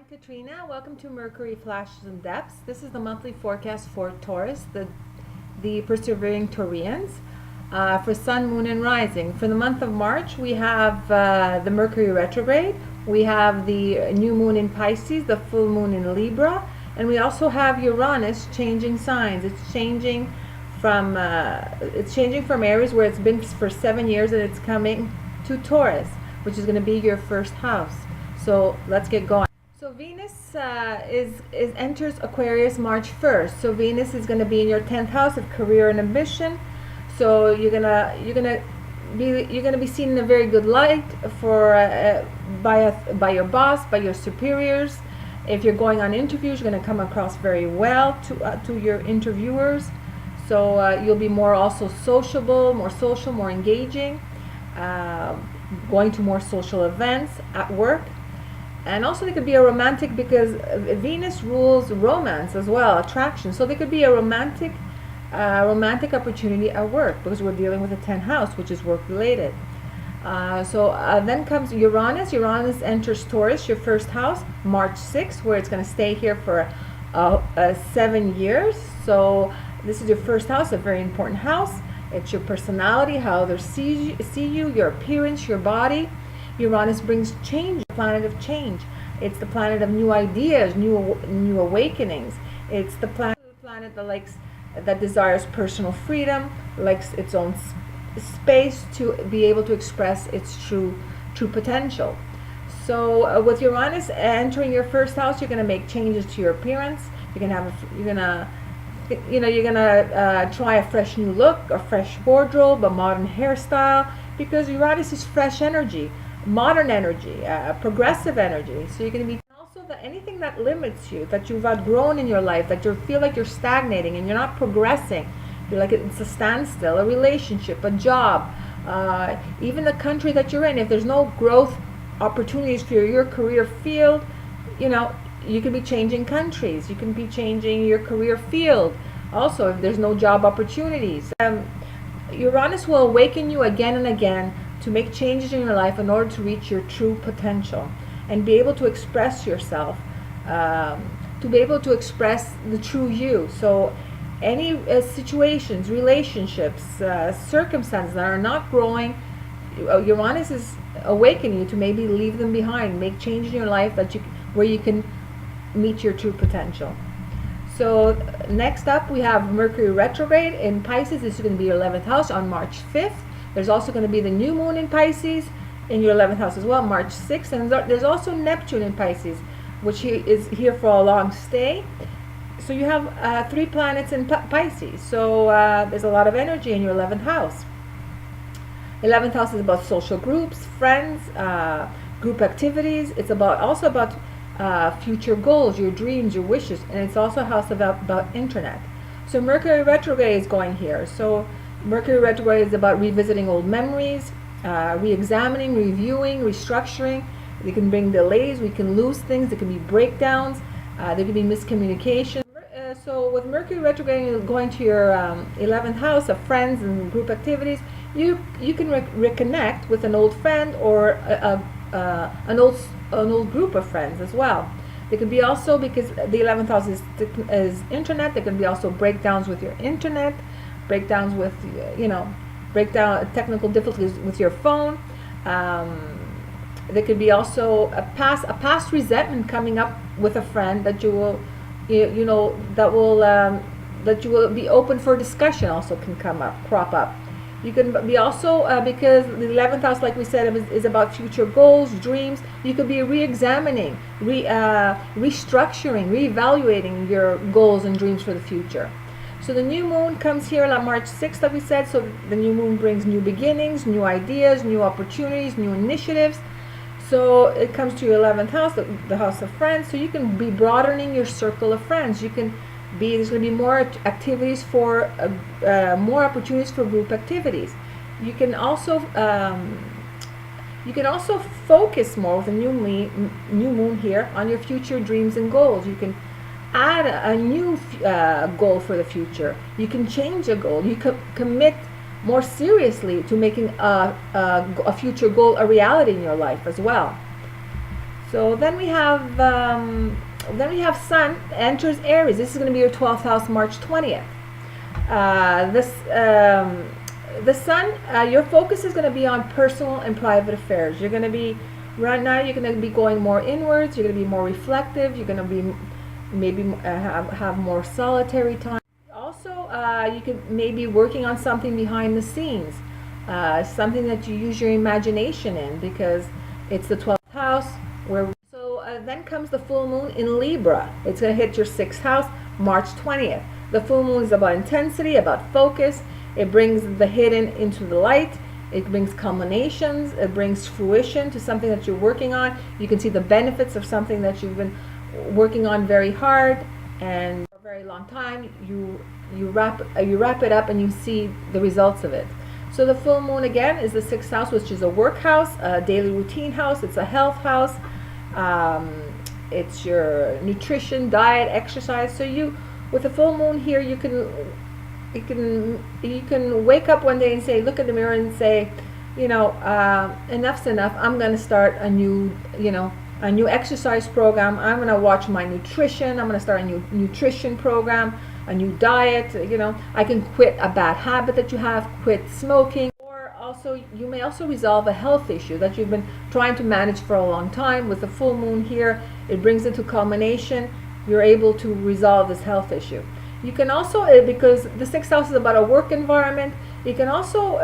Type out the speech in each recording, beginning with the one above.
Katrina. Welcome to Mercury Flashes and Depths. This is the monthly forecast for Taurus, the persevering Taurians, for Sun, Moon, and Rising. For the month of March, we have the Mercury retrograde. We have the new moon in Pisces, the full moon in Libra, and we also have Uranus changing signs. It's changing from Aries, where it's been for 7 years, and it's coming to Taurus, which is going to be your first house. So let's get going. So Venus enters Aquarius March 1st. So Venus is going to be in your 10th house of career and ambition. So you're gonna be seen in a very good light by your boss, by your superiors. If you're going on interviews, you're going to come across very well to your interviewers. So you'll be more also sociable, more social, more engaging, going to more social events at work. And also they could be a romantic, because Venus rules romance as well, attraction. So there could be a romantic opportunity at work, because we're dealing with the 10th house, which is work related. Then comes Uranus. Uranus enters Taurus, your first house, March 6th, where it's going to stay here for 7 years. So this is your first house, a very important house. It's your personality, how others see you, your appearance, your body. Uranus brings change, the planet of change. It's the planet of new ideas, new awakenings. It's the planet that desires personal freedom, likes its own space to be able to express its true potential. So with Uranus entering your first house, you're going to make changes to your appearance. You're gonna try a fresh new look, a fresh wardrobe, a modern hairstyle, because Uranus is fresh energy, modern energy, progressive energy. So you're going to be also anything that limits you, that you've outgrown in your life, that you feel like you're stagnating and you're not progressing. You're like it's a standstill, a relationship, a job, even the country that you're in. If there's no growth opportunities for your career field, you can be changing countries. You can be changing your career field. Also, if there's no job opportunities, Uranus will awaken you again and again to make changes in your life in order to reach your true potential and be able to express yourself, to be able to express the true you. So any situations, relationships, circumstances that are not growing, Uranus is awakening you to maybe leave them behind, make changes in your life where you can meet your true potential. So next up, we have Mercury retrograde in Pisces. This is going to be your 11th house on March 5th. There's also going to be the new moon in Pisces in your 11th house as well, March 6th. And there's also Neptune in Pisces, which is here for a long stay. So you have 3 planets in Pisces. So there's a lot of energy in your 11th house. 11th house is about social groups, friends, group activities. It's also about future goals, your dreams, your wishes. And it's also a house about internet. So Mercury retrograde is going here. So Mercury retrograde is about revisiting old memories, re-examining, reviewing, restructuring. They can bring delays. We can lose things. There can be breakdowns. There can be miscommunication. So with Mercury retrograde going to your 11th house of friends and group activities, you can reconnect with an old friend or an old group of friends as well. There can be also, because the 11th house is internet, there can be also breakdowns with your internet, breakdowns with technical difficulties with your phone. There could be also a past resentment coming up with a friend that you will that you will be open for discussion. Also can crop up. You can be also because the 11th house, like we said, is about future goals, dreams. You could be re-examining, restructuring, reevaluating your goals and dreams for the future. So the new moon comes here on March 6th, like we said. So the new moon brings new beginnings, new ideas, new opportunities, new initiatives. So it comes to your 11th house, the house of friends. So you can be broadening your circle of friends. There's going to be more activities more opportunities for group activities. You can also focus more with a new moon here on your future dreams and goals. You can add a new goal for the future. You can change a goal. You can commit more seriously to making a future goal a reality in your life as well. So then we have Sun enters Aries. This is going to be your 12th house, March 20th. The Sun, your focus is going to be on personal and private affairs. You're going to be right now. You're going to be going more inwards. You're going to be more reflective. You're going to be maybe have more solitary time. Also, you could maybe working on something behind the scenes, something that you use your imagination in, because it's the 12th house where. So then comes the full moon in Libra. It's going to hit your 6th house, March 20th. The full moon is about intensity, about focus. It brings the hidden into the light. It brings culminations. It brings fruition to something that you're working on. You can see the benefits of something that you've been working on very hard and for a very long time. You wrap it up and you see the results of it. So the full moon again is the 6th house, which is a work house, a daily routine house. It's a health house. It's your nutrition, diet, exercise. So with the full moon here, you can wake up one day and say, look in the mirror and say, enough's enough. I'm going to start a new exercise program. I'm going to watch my nutrition. I'm going to start a new nutrition program, a new diet. I can quit a bad habit that you have, quit smoking. Or also, you may also resolve a health issue that you've been trying to manage for a long time. With the full moon here, it brings it to culmination. You're able to resolve this health issue. You can also, because the 6th house is about a work environment, you can also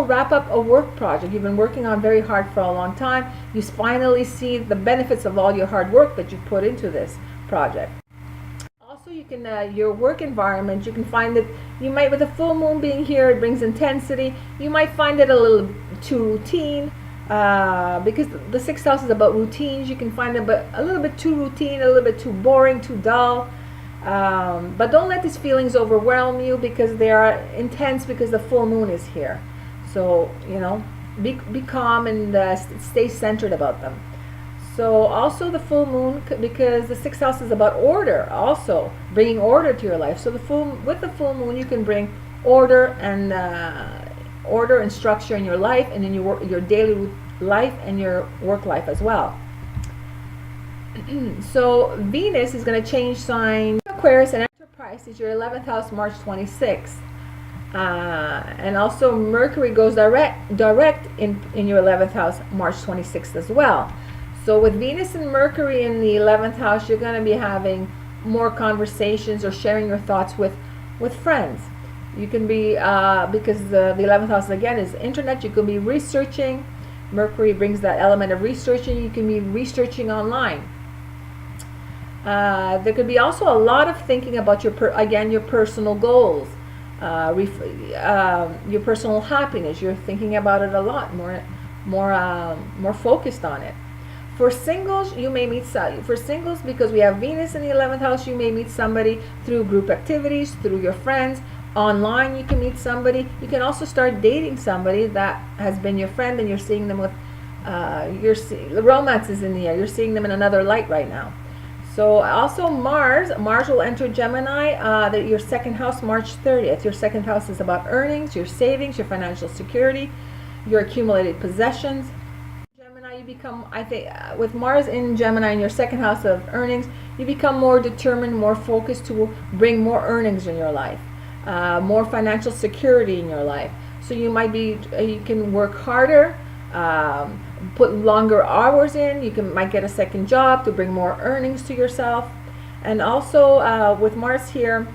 wrap up a work project you've been working on very hard for a long time. You finally see the benefits of all your hard work that you put into this project. Also, you can your work environment, you can find that you might, with the full moon being here, it brings intensity. You might find it a little too routine. Because the 6th house is about routines. You can find it a little bit too routine, a little bit too boring, too dull. But don't let these feelings overwhelm you, because they are intense, because the full moon is here. So, be calm and stay centered about them. So also the full moon, because the 6th house is about order, also bringing order to your life. So with the full moon, you can bring order and structure in your life, and in your daily life and your work life as well. So Venus is going to change sign. Aquarius and Enterprise is your 11th house, March 26th. And also Mercury goes direct in your 11th house, March 26th as well. So with Venus and Mercury in the 11th house, you're going to be having more conversations or sharing your thoughts with friends. You can be, because the 11th house again is internet, you can be researching. Mercury brings that element of researching. You can be researching online. There could be also a lot of thinking about your personal goals, your personal happiness. You're thinking about it a lot more focused on it. For singles, you may meet because we have Venus in the 11th house, you may meet somebody through group activities, through your friends. Online, you can meet somebody. You can also start dating somebody that has been your friend, and you're seeing them with the romance is in the air. You're seeing them in another light right now. So also Mars will enter Gemini, your 2nd house, March 30th. Your 2nd house is about earnings, your savings, your financial security, your accumulated possessions. Gemini, you become, I think, with Mars in Gemini in your 2nd house of earnings, you become more determined, more focused to bring more earnings in your life, more financial security in your life. So you can work harder, put longer hours in. You might get a second job to bring more earnings to yourself. And also with Mars here,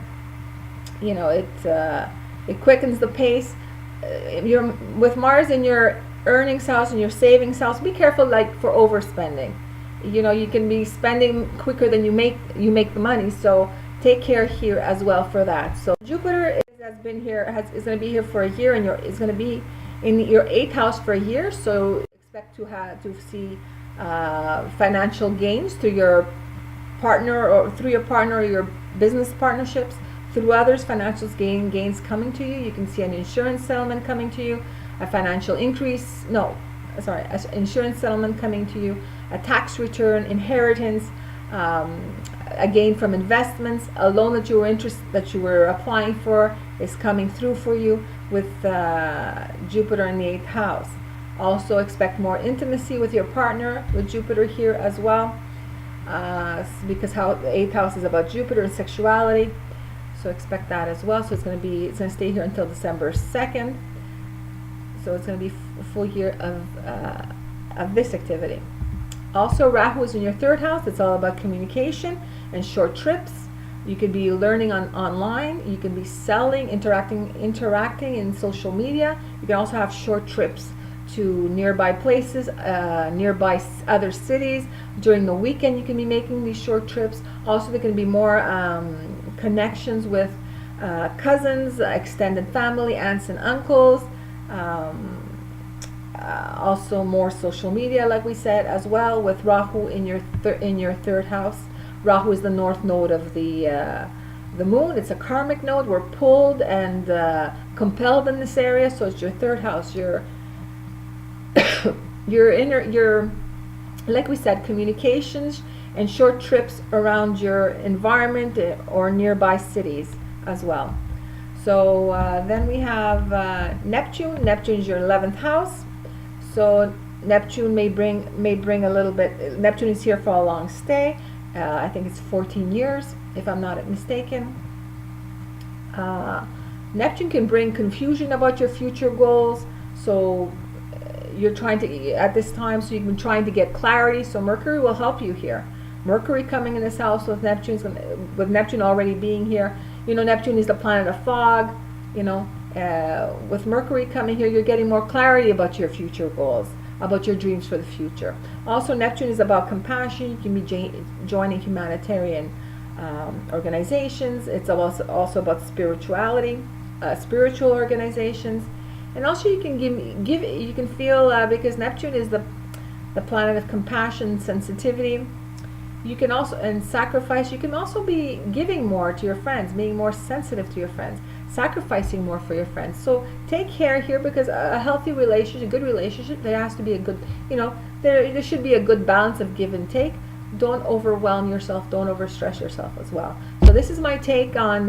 it quickens the pace. With Mars in your earnings house and your savings house, be careful for overspending. You can be spending quicker than you make the money. So take care here as well for that. So Jupiter is going to be here for a year, and is going to be in your 8th house for a year. So expect to see financial gains through your partner or your business partnerships, through others. Financial gains coming to you. You can see an insurance settlement coming to you, a financial increase. An insurance settlement coming to you, a tax return, inheritance. A gain from investments, a loan that you were applying for is coming through for you with Jupiter in the 8th house. Also expect more intimacy with your partner with Jupiter here as well, because how the 8th house is about Jupiter and sexuality. So expect that as well. So it's going to stay here until December 2nd. So it's going to be a full year of this activity. Also, Rahu is in your 3rd house. It's all about communication and short trips. You could be learning online. You can be selling, interacting in social media. You can also have short trips to nearby places, nearby other cities. During the weekend, you can be making these short trips. Also, there can be more connections with cousins, extended family, aunts and uncles. Also more social media, like we said, as well, with Rahu in your 3rd house. Rahu is the north node of the moon. It's a karmic node. We're pulled and compelled in this area, so it's your 3rd house. Your like we said, communications and short trips around your environment or nearby cities as well. So then we have Neptune. Neptune is your 11th house. So Neptune may bring a little bit. Neptune is here for a long stay. I think it's 14 years, if I'm not mistaken. Neptune can bring confusion about your future goals. So you're trying to, at this time, so you've been trying to get clarity. So Mercury will help you here. Mercury coming in this house with Neptune already being here. You know, Neptune is the planet of fog. You know, with Mercury coming here, you're getting more clarity about your future goals, about your dreams for the future. Also, Neptune is about compassion. You can be joining humanitarian organizations. It's also about spirituality, spiritual organizations, and also you can you can feel because Neptune is the planet of compassion, sensitivity. You can also, and sacrifice. You can also be giving more to your friends, being more sensitive to your friends, sacrificing more for your friends. So take care here, because a healthy relationship, a good relationship, there has to be a good, you know, there should be a good balance of give and take. Don't overwhelm yourself. Don't overstress yourself as well. So this is my take on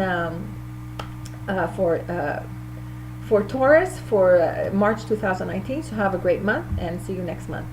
for Taurus for March 2019. So have a great month and see you next month.